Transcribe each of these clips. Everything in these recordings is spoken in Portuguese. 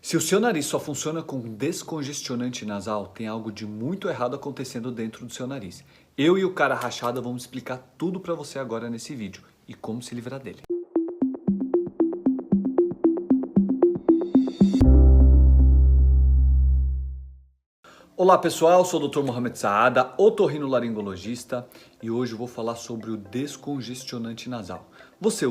Se o seu nariz só funciona com descongestionante nasal, tem algo de muito errado acontecendo dentro do seu nariz. Eu e o cara rachada vamos explicar tudo pra você agora nesse vídeo e como se livrar dele. Olá pessoal, sou o Dr. Mohamed Saada, otorrinolaringologista, e hoje eu vou falar sobre o descongestionante nasal. Você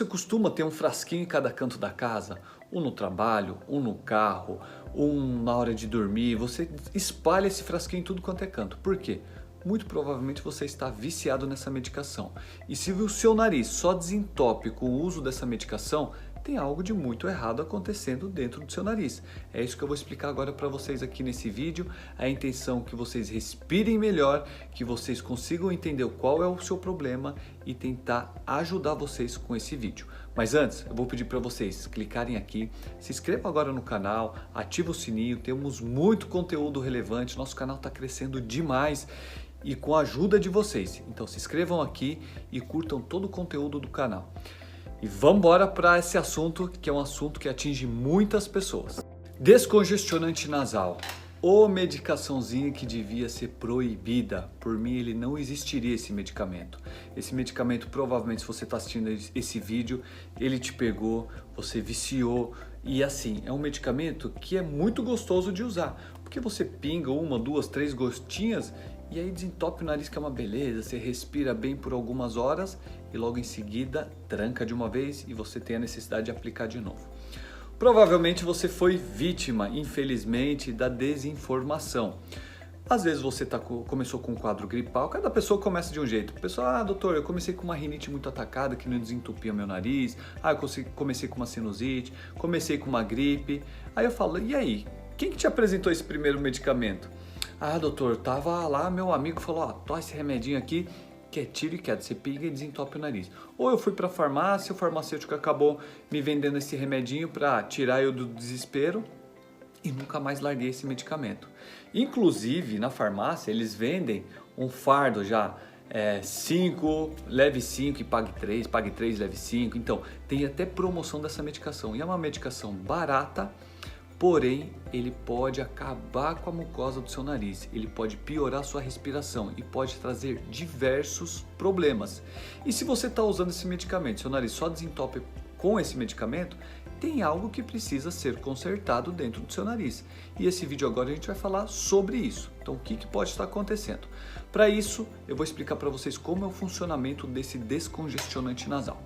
costuma ter um frasquinho em cada canto da casa? Um no trabalho, um no carro, um na hora de dormir, você espalha esse frasquinho em tudo quanto é canto. Por quê? Muito provavelmente você está viciado nessa medicação. E se o seu nariz só desentope com o uso dessa medicação, tem algo de muito errado acontecendo dentro do seu nariz. É isso que eu vou explicar agora para vocês aqui nesse vídeo. A intenção é que vocês respirem melhor, que vocês consigam entender qual é o seu problema e tentar ajudar vocês com esse vídeo. Mas antes, eu vou pedir para vocês clicarem aqui, se inscrevam agora no canal, ativa o sininho, temos muito conteúdo relevante, nosso canal está crescendo demais e com a ajuda de vocês. Então se inscrevam aqui e curtam todo o conteúdo do canal. E vamos embora para esse assunto, que é um assunto que atinge muitas pessoas. Descongestionante nasal. Ô medicaçãozinha que devia ser proibida. Por mim, ele não existiria esse medicamento. Esse medicamento, provavelmente, se você está assistindo esse vídeo, ele te pegou, você viciou. E assim, é um medicamento que é muito gostoso de usar. Porque você pinga uma, duas, três gotinhas e aí desentope o nariz, que é uma beleza, você respira bem por algumas horas e logo em seguida tranca de uma vez e você tem a necessidade de aplicar de novo. Provavelmente você foi vítima, infelizmente, da desinformação. Às vezes você começou com um quadro gripal, cada pessoa começa de um jeito. Pessoal, doutor, eu comecei com uma rinite muito atacada que não desentupia meu nariz. Eu comecei com uma sinusite, comecei com uma gripe. Aí eu falo, e aí? Quem que te apresentou esse primeiro medicamento? Doutor, tava lá, meu amigo falou, toma esse remedinho aqui, que é tiro e queda, você pinga e desentope o nariz. Ou eu fui pra farmácia, o farmacêutico acabou me vendendo esse remedinho para tirar eu do desespero e nunca mais larguei esse medicamento. Inclusive, na farmácia, eles vendem um fardo já, 5, leve 5 e pague 3, leve 5. Então, tem até promoção dessa medicação. E é uma medicação barata, porém, ele pode acabar com a mucosa do seu nariz, ele pode piorar a sua respiração e pode trazer diversos problemas. E se você está usando esse medicamento, seu nariz só desentope com esse medicamento, tem algo que precisa ser consertado dentro do seu nariz. E esse vídeo agora a gente vai falar sobre isso. Então, o que pode estar acontecendo? Para isso, eu vou explicar para vocês como é o funcionamento desse descongestionante nasal.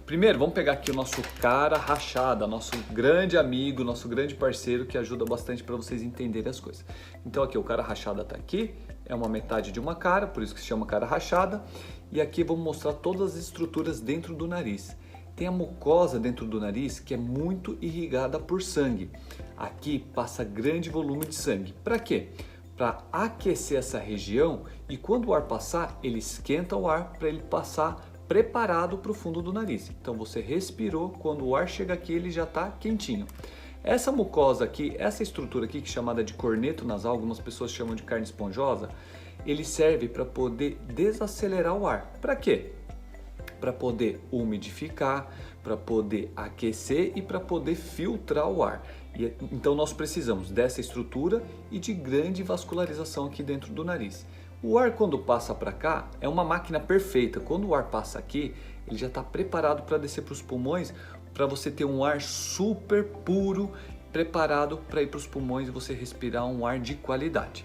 Primeiro, vamos pegar aqui o nosso cara rachada, nosso grande amigo, nosso grande parceiro que ajuda bastante para vocês entenderem as coisas. Então aqui o cara rachada está aqui, é uma metade de uma cara, por isso que se chama cara rachada. E aqui vamos mostrar todas as estruturas dentro do nariz. Tem a mucosa dentro do nariz que é muito irrigada por sangue. Aqui passa grande volume de sangue. Para quê? Para aquecer essa região e quando o ar passar, ele esquenta o ar para ele passar preparado para o fundo do nariz. Então você respirou, quando o ar chega aqui ele já está quentinho. Essa mucosa aqui, essa estrutura aqui que é chamada de corneto nasal, algumas pessoas chamam de carne esponjosa, ele serve para poder desacelerar o ar. Para quê? Para poder umidificar, para poder aquecer e para poder filtrar o ar. Então nós precisamos dessa estrutura e de grande vascularização aqui dentro do nariz. O ar quando passa para cá é uma máquina perfeita. Quando o ar passa aqui, ele já está preparado para descer para os pulmões, para você ter um ar super puro, preparado para ir para os pulmões e você respirar um ar de qualidade.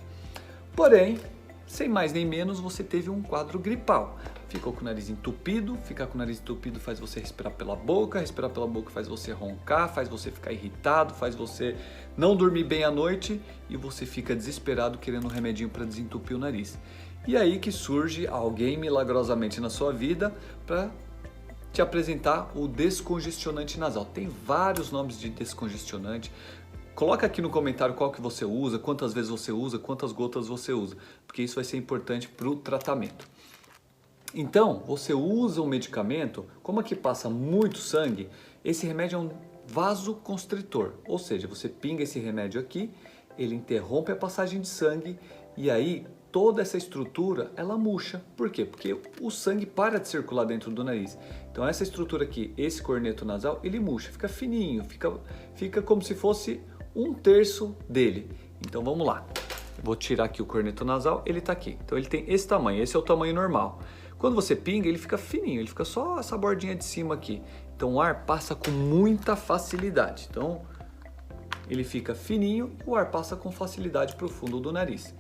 Porém, sem mais nem menos, você teve um quadro gripal. Ficou com o nariz entupido, ficar com o nariz entupido faz você respirar pela boca faz você roncar, faz você ficar irritado, faz você não dormir bem à noite e você fica desesperado querendo um remedinho para desentupir o nariz. E aí que surge alguém milagrosamente na sua vida para te apresentar o descongestionante nasal. Tem vários nomes de descongestionante. Coloca aqui no comentário qual que você usa, quantas vezes você usa, quantas gotas você usa, porque isso vai ser importante para o tratamento. Então, você usa um medicamento, como aqui passa muito sangue, esse remédio é um vasoconstritor, ou seja, você pinga esse remédio aqui, ele interrompe a passagem de sangue e aí toda essa estrutura, ela murcha. Por quê? Porque o sangue para de circular dentro do nariz. Então essa estrutura aqui, esse corneto nasal, ele murcha, fica fininho, fica como se fosse 1/3 dele. Então vamos lá. Eu vou tirar aqui o corneto nasal, ele está aqui. Então ele tem esse tamanho, esse é o tamanho normal. Quando você pinga, ele fica fininho, ele fica só essa bordinha de cima aqui. Então o ar passa com muita facilidade. Então ele fica fininho e o ar passa com facilidade para o fundo do nariz.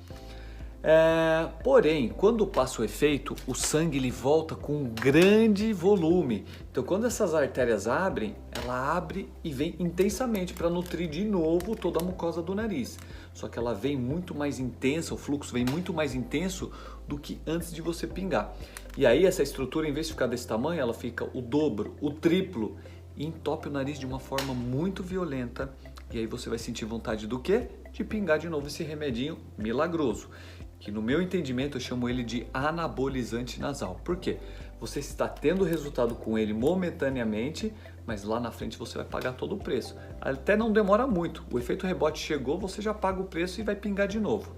Porém, quando passa o efeito, o sangue ele volta com um grande volume. Então, quando essas artérias abrem, ela abre e vem intensamente para nutrir de novo toda a mucosa do nariz. Só que ela vem muito mais intensa, o fluxo vem muito mais intenso do que antes de você pingar. E aí essa estrutura, em vez de ficar desse tamanho, ela fica o dobro, o triplo e entope o nariz de uma forma muito violenta. E aí você vai sentir vontade do quê? De pingar de novo esse remedinho milagroso, que no meu entendimento eu chamo ele de anabolizante nasal. Por quê? Você está tendo resultado com ele momentaneamente, mas lá na frente você vai pagar todo o preço. Até não demora muito, o efeito rebote chegou, você já paga o preço e vai pingar de novo.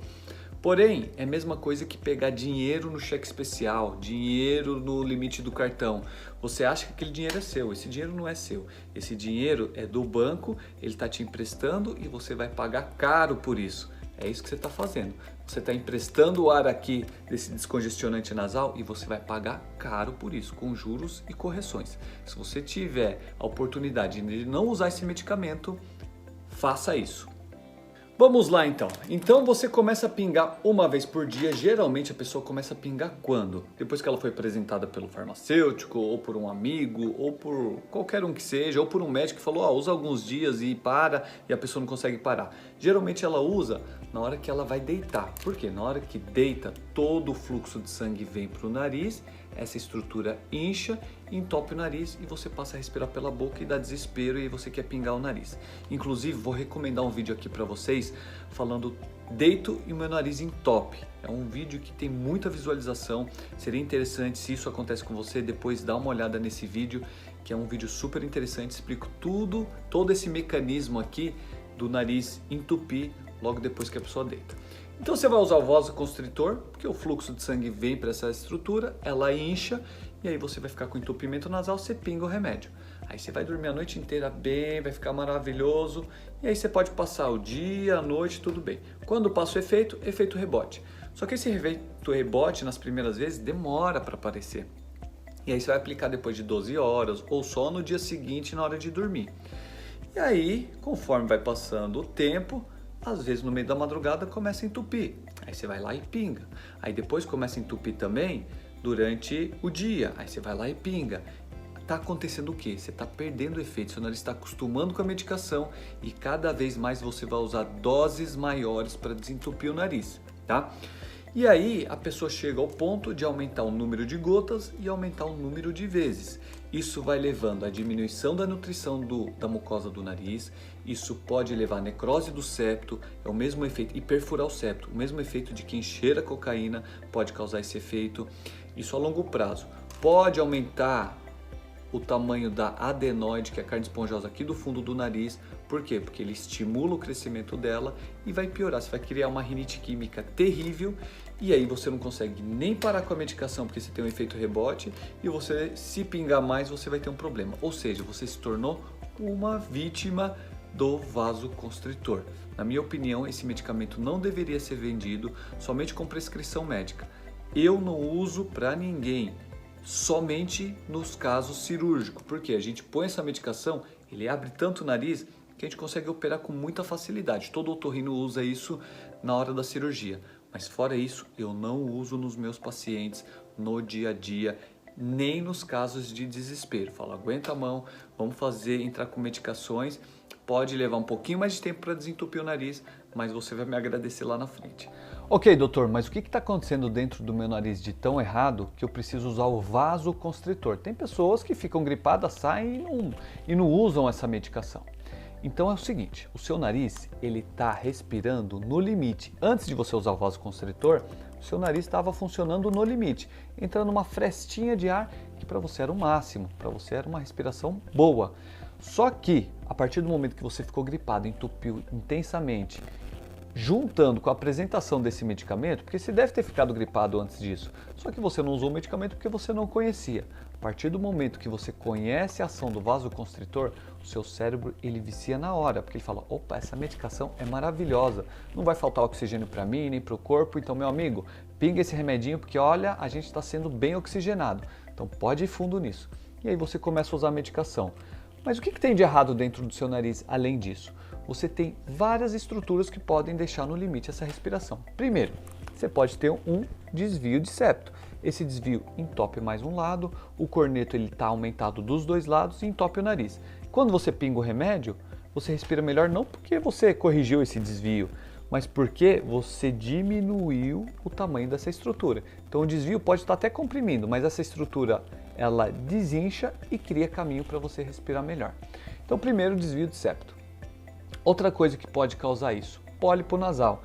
Porém, é a mesma coisa que pegar dinheiro no cheque especial, dinheiro no limite do cartão. Você acha que aquele dinheiro é seu, esse dinheiro não é seu. Esse dinheiro é do banco, ele está te emprestando e você vai pagar caro por isso. É isso que você está fazendo. Você está emprestando o ar aqui desse descongestionante nasal e você vai pagar caro por isso, com juros e correções. Se você tiver a oportunidade de não usar esse medicamento, faça isso. Vamos lá então. Então você começa a pingar uma vez por dia. Geralmente a pessoa começa a pingar quando? Depois que ela foi apresentada pelo farmacêutico, ou por um amigo, ou por qualquer um que seja, ou por um médico que falou, usa alguns dias e para, e a pessoa não consegue parar. Geralmente ela usa na hora que ela vai deitar. Por quê? Na hora que deita, todo o fluxo de sangue vem para o nariz, essa estrutura incha, entope o nariz e você passa a respirar pela boca e dá desespero e você quer pingar o nariz. Inclusive, vou recomendar um vídeo aqui para vocês falando deito e o meu nariz entope. É um vídeo que tem muita visualização, seria interessante se isso acontece com você, depois dá uma olhada nesse vídeo, que é um vídeo super interessante, explico tudo, todo esse mecanismo aqui do nariz entupir logo depois que a pessoa deita. Então você vai usar o vasoconstritor, porque o fluxo de sangue vem para essa estrutura, ela incha e aí você vai ficar com entupimento nasal, você pinga o remédio. Aí você vai dormir a noite inteira bem, vai ficar maravilhoso e aí você pode passar o dia, a noite, tudo bem. Quando passa o efeito, efeito rebote. Só que esse efeito rebote nas primeiras vezes demora para aparecer. E aí você vai aplicar depois de 12 horas ou só no dia seguinte na hora de dormir. E aí, conforme vai passando o tempo, às vezes no meio da madrugada começa a entupir, aí você vai lá e pinga. Aí depois começa a entupir também durante o dia, aí você vai lá e pinga. Tá acontecendo o quê? Você está perdendo o efeito, seu nariz está acostumando com a medicação e cada vez mais você vai usar doses maiores para desentupir o nariz, tá? E aí a pessoa chega ao ponto de aumentar o número de gotas e aumentar o número de vezes. Isso vai levando à diminuição da nutrição da mucosa do nariz, isso pode levar à necrose do septo, é o mesmo efeito, e perfurar o septo, o mesmo efeito de quem cheira cocaína pode causar esse efeito. Isso a longo prazo. Pode aumentar o tamanho da adenoide, que é a carne esponjosa aqui do fundo do nariz. Por quê? Porque ele estimula o crescimento dela e vai piorar. Você vai criar uma rinite química terrível e aí você não consegue nem parar com a medicação porque você tem um efeito rebote e você, se pingar mais, você vai ter um problema. Ou seja, você se tornou uma vítima do vasoconstritor. Na minha opinião, esse medicamento não deveria ser vendido somente com prescrição médica. Eu não uso para ninguém. Somente nos casos cirúrgicos, porque a gente põe essa medicação, ele abre tanto o nariz que a gente consegue operar com muita facilidade. Todo otorrino usa isso na hora da cirurgia, mas fora isso eu não uso nos meus pacientes no dia a dia, nem nos casos de desespero. Falo, aguenta a mão, vamos entrar com medicações, pode levar um pouquinho mais de tempo para desentupir o nariz, mas você vai me agradecer lá na frente. Ok, doutor, mas o que está acontecendo dentro do meu nariz de tão errado que eu preciso usar o vasoconstritor? Tem pessoas que ficam gripadas, saem e não usam essa medicação. Então é o seguinte, o seu nariz ele está respirando no limite. Antes de você usar o vasoconstritor, o seu nariz estava funcionando no limite, entrando uma frestinha de ar que para você era o máximo, para você era uma respiração boa. Só que a partir do momento que você ficou gripado, entupiu intensamente, juntando com a apresentação desse medicamento, porque você deve ter ficado gripado antes disso, só que você não usou o medicamento porque você não conhecia. A partir do momento que você conhece a ação do vasoconstritor, o seu cérebro ele vicia na hora, porque ele fala, opa, essa medicação é maravilhosa, não vai faltar oxigênio para mim nem para o corpo, então meu amigo, pinga esse remedinho porque olha, a gente está sendo bem oxigenado, então pode ir fundo nisso. E aí você começa a usar a medicação. Mas o que tem de errado dentro do seu nariz além disso? Você tem várias estruturas que podem deixar no limite essa respiração. Primeiro, você pode ter um desvio de septo. Esse desvio entope mais um lado, o corneto está aumentado dos dois lados e entope o nariz. Quando você pinga o remédio, você respira melhor não porque você corrigiu esse desvio, mas porque você diminuiu o tamanho dessa estrutura. Então o desvio pode estar até comprimindo, mas essa estrutura ela desincha e cria caminho para você respirar melhor. Então primeiro, desvio de septo. Outra coisa que pode causar isso, pólipo nasal.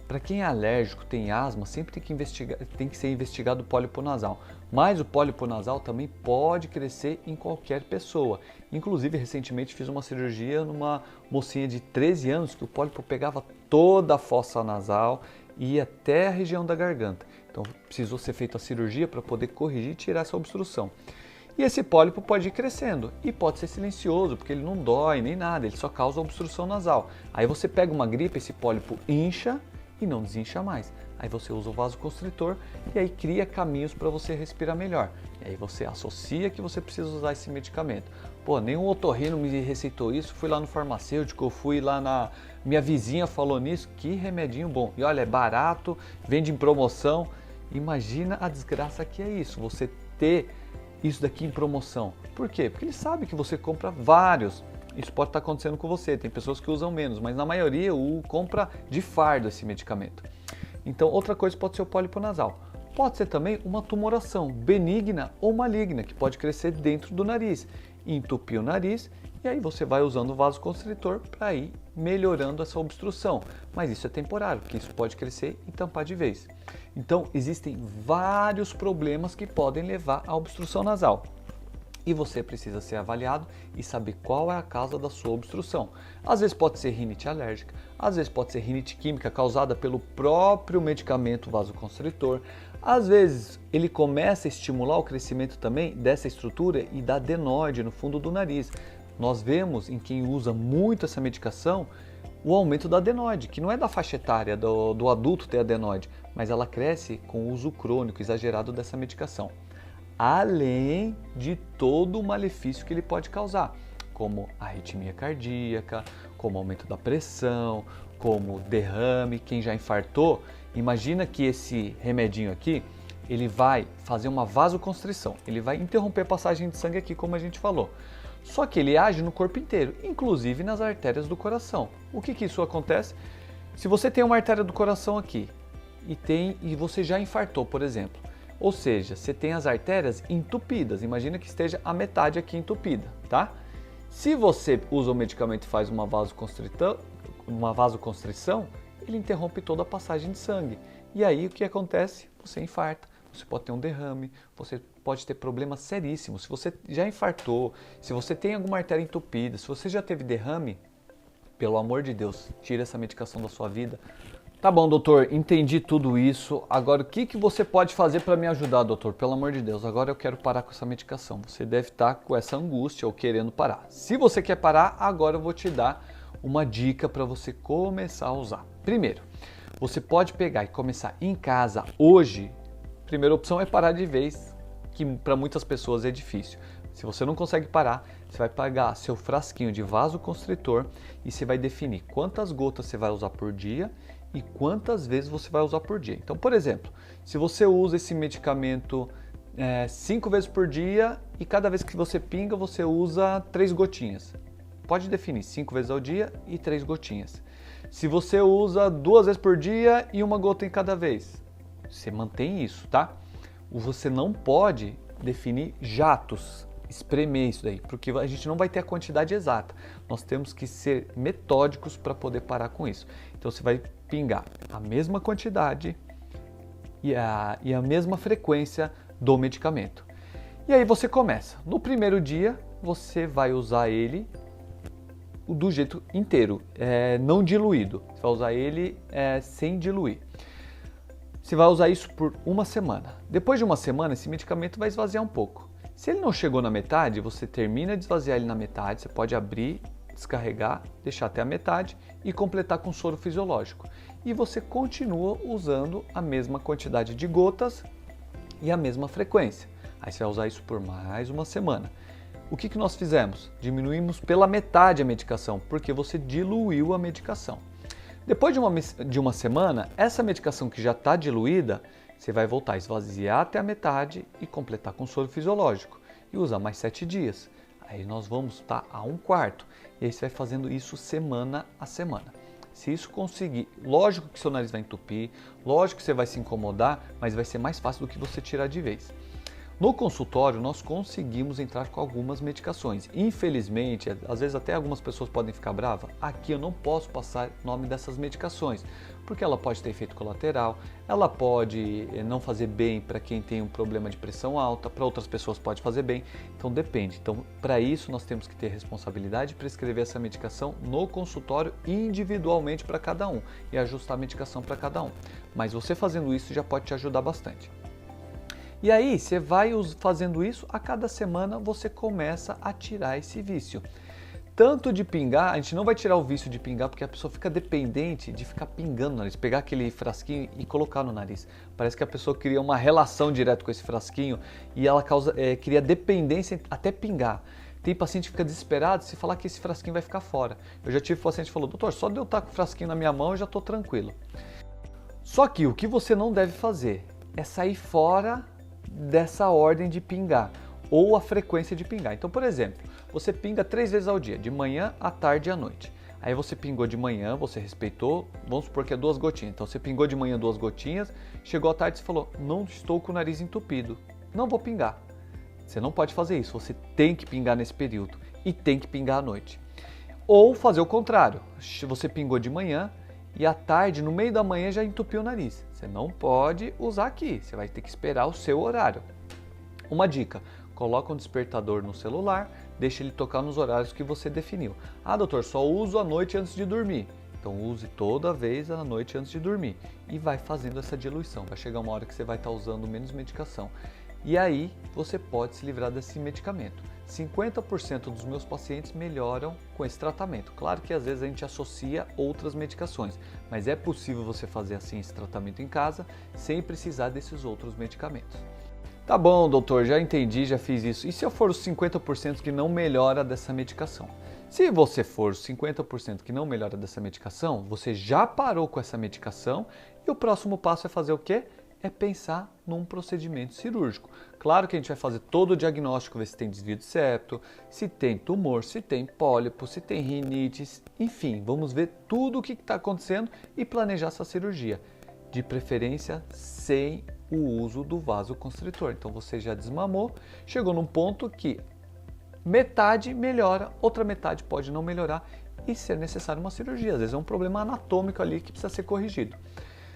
Para quem é alérgico, tem asma, sempre tem que ser investigado o pólipo nasal. Mas o pólipo nasal também pode crescer em qualquer pessoa. Inclusive, recentemente fiz uma cirurgia numa mocinha de 13 anos que o pólipo pegava toda a fossa nasal e ia até a região da garganta. Então precisou ser feita a cirurgia para poder corrigir e tirar essa obstrução. E esse pólipo pode ir crescendo e pode ser silencioso, porque ele não dói nem nada, ele só causa obstrução nasal. Aí você pega uma gripe, esse pólipo incha e não desincha mais. Aí você usa o vasoconstritor e aí cria caminhos para você respirar melhor. E aí você associa que você precisa usar esse medicamento. Pô, nenhum otorrino me receitou isso, fui lá no farmacêutico, fui lá na... Minha vizinha falou nisso, que remedinho bom. E olha, é barato, vende em promoção. Imagina a desgraça que é isso, você ter isso daqui em promoção. Por quê? Porque ele sabe que você compra vários. Isso pode estar acontecendo com você, tem pessoas que usam menos, mas na maioria compra de fardo esse medicamento. Então outra coisa pode ser o pólipo nasal. Pode ser também uma tumoração benigna ou maligna, que pode crescer dentro do nariz, entupir o nariz e aí você vai usando o vasoconstritor para ir melhorando essa obstrução. Mas isso é temporário, porque isso pode crescer e tampar de vez. Então existem vários problemas que podem levar à obstrução nasal. E você precisa ser avaliado e saber qual é a causa da sua obstrução. Às vezes pode ser rinite alérgica, às vezes pode ser rinite química causada pelo próprio medicamento vasoconstritor. Às vezes ele começa a estimular o crescimento também dessa estrutura e da adenoide no fundo do nariz. Nós vemos em quem usa muito essa medicação o aumento da adenoide, que não é da faixa etária do adulto ter adenoide, mas ela cresce com o uso crônico exagerado dessa medicação. Além de todo o malefício que ele pode causar, como arritmia cardíaca, como aumento da pressão, como derrame. Quem já infartou, imagina que esse remedinho aqui, ele vai fazer uma vasoconstrição, ele vai interromper a passagem de sangue aqui, como a gente falou. Só que ele age no corpo inteiro, inclusive nas artérias do coração. O que isso acontece? Se você tem uma artéria do coração aqui e você já infartou, por exemplo, ou seja, você tem as artérias entupidas, imagina que esteja a metade aqui entupida, tá? Se você usa o medicamento e faz uma vasoconstrição, ele interrompe toda a passagem de sangue. E aí o que acontece? Você infarta, você pode ter um derrame, você pode ter problemas seríssimos. Se você já infartou, se você tem alguma artéria entupida, se você já teve derrame, pelo amor de Deus, tira essa medicação da sua vida. Tá bom, doutor, entendi tudo isso. Agora, o que você pode fazer para me ajudar, doutor? Pelo amor de Deus, agora eu quero parar com essa medicação. Você deve estar com essa angústia ou querendo parar. Se você quer parar, agora eu vou te dar uma dica para você começar a usar. Primeiro, você pode pegar e começar em casa hoje. Primeira opção é parar de vez, que para muitas pessoas é difícil. Se você não consegue parar, você vai pegar seu frasquinho de vasoconstritor e você vai definir quantas gotas você vai usar por dia e quantas vezes você vai usar por dia. Então, por exemplo, se você usa esse medicamento 5 vezes por dia e cada vez que você pinga, você usa 3 gotinhas. Pode definir 5 vezes ao dia e 3 gotinhas. Se você usa 2 vezes por dia e 1 gota em cada vez, você mantém isso, tá? Você não pode definir jatos, espremer isso daí, porque a gente não vai ter a quantidade exata. Nós temos que ser metódicos para poder parar com isso. Então você vai pingar a mesma quantidade e a mesma frequência do medicamento. E aí você começa. No primeiro dia, você vai usar ele do jeito inteiro, não diluído. Você vai usar ele sem diluir. Você vai usar isso por uma semana. Depois de uma semana, esse medicamento vai esvaziar um pouco. Se ele não chegou na metade, você termina de esvaziar ele na metade, você pode abrir, descarregar, deixar até a metade e completar com soro fisiológico. E você continua usando a mesma quantidade de gotas e a mesma frequência. Aí você vai usar isso por mais uma semana. O que nós fizemos? Diminuímos pela metade a medicação, porque você diluiu a medicação. Depois de uma semana, essa medicação que já está diluída, você vai voltar a esvaziar até a metade e completar com soro fisiológico. E usar mais 7 dias. Aí nós vamos estar a 1/4. E aí você vai fazendo isso semana a semana. Se isso conseguir, lógico que seu nariz vai entupir, lógico que você vai se incomodar, mas vai ser mais fácil do que você tirar de vez. No consultório, nós conseguimos entrar com algumas medicações. Infelizmente, às vezes até algumas pessoas podem ficar bravas. Aqui eu não posso passar o nome dessas medicações, porque ela pode ter efeito colateral, ela pode não fazer bem para quem tem um problema de pressão alta, para outras pessoas pode fazer bem, então depende. Então, para isso, nós temos que ter responsabilidade de prescrever essa medicação no consultório individualmente para cada um e ajustar a medicação para cada um. Mas você fazendo isso já pode te ajudar bastante. E aí, você vai fazendo isso, a cada semana você começa a tirar esse vício. Tanto de pingar, a gente não vai tirar o vício de pingar porque a pessoa fica dependente de ficar pingando no nariz, pegar aquele frasquinho e colocar no nariz. Parece que a pessoa cria uma relação direta com esse frasquinho e ela cria dependência até pingar. Tem paciente que fica desesperado se falar que esse frasquinho vai ficar fora. Eu já tive paciente que falou, doutor, só de eu estar com o frasquinho na minha mão eu já estou tranquilo. Só que o que você não deve fazer é sair fora dessa ordem de pingar ou a frequência de pingar. Então, por exemplo, você pinga 3 vezes ao dia, de manhã, à tarde e à noite. Aí você pingou de manhã, você respeitou, vamos supor que é 2 gotinhas. Então você pingou de manhã 2 gotinhas, chegou à tarde e falou, não estou com o nariz entupido, não vou pingar. Você não pode fazer isso, você tem que pingar nesse período e tem que pingar à noite. Ou fazer o contrário, você pingou de manhã, e à tarde, no meio da manhã, já entupiu o nariz. Você não pode usar aqui, você vai ter que esperar o seu horário. Uma dica, coloca um despertador no celular, deixa ele tocar nos horários que você definiu. Ah, doutor, só uso à noite antes de dormir. Então use toda vez à noite antes de dormir e vai fazendo essa diluição. Vai chegar uma hora que você vai estar usando menos medicação. E aí você pode se livrar desse medicamento. 50% dos meus pacientes melhoram com esse tratamento. Claro que às vezes a gente associa outras medicações, mas é possível você fazer assim esse tratamento em casa sem precisar desses outros medicamentos. Tá bom, doutor, já entendi, já fiz isso. E se eu for os 50% que não melhora dessa medicação? Se você for os 50% que não melhora dessa medicação, você já parou com essa medicação e o próximo passo é fazer o quê? É pensar num procedimento cirúrgico. Claro que a gente vai fazer todo o diagnóstico, ver se tem desvio de septo, se tem tumor, se tem pólipo, se tem rinite, enfim, vamos ver tudo o que está acontecendo e planejar essa cirurgia. De preferência sem o uso do vasoconstritor. Então você já desmamou, chegou num ponto que metade melhora, outra metade pode não melhorar e ser necessário uma cirurgia. Às vezes é um problema anatômico ali que precisa ser corrigido.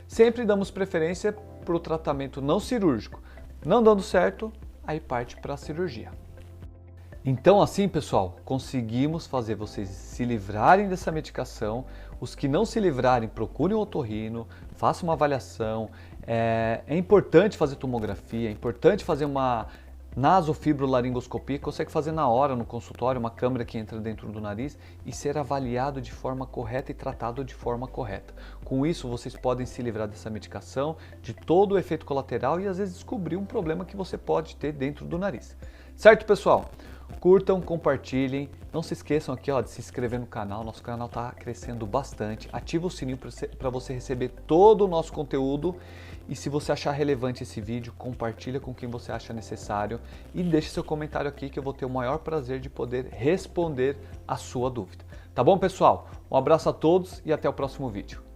Sempre damos preferência para o tratamento não cirúrgico. Não dando certo, aí parte para a cirurgia. Então assim, pessoal, conseguimos fazer vocês se livrarem dessa medicação. Os que não se livrarem, procurem um otorrino, façam uma avaliação. É importante fazer tomografia, é importante fazer uma nasofibrolaringoscopia, consegue fazer na hora no consultório, uma câmera que entra dentro do nariz e ser avaliado de forma correta e tratado de forma correta. Com isso, vocês podem se livrar dessa medicação, de todo o efeito colateral e às vezes descobrir um problema que você pode ter dentro do nariz. Certo, pessoal? Curtam, compartilhem, não se esqueçam aqui de se inscrever no canal, nosso canal está crescendo bastante, ativa o sininho para você receber todo o nosso conteúdo e se você achar relevante esse vídeo, compartilha com quem você acha necessário e deixe seu comentário aqui que eu vou ter o maior prazer de poder responder a sua dúvida. Tá bom, pessoal? Um abraço a todos e até o próximo vídeo.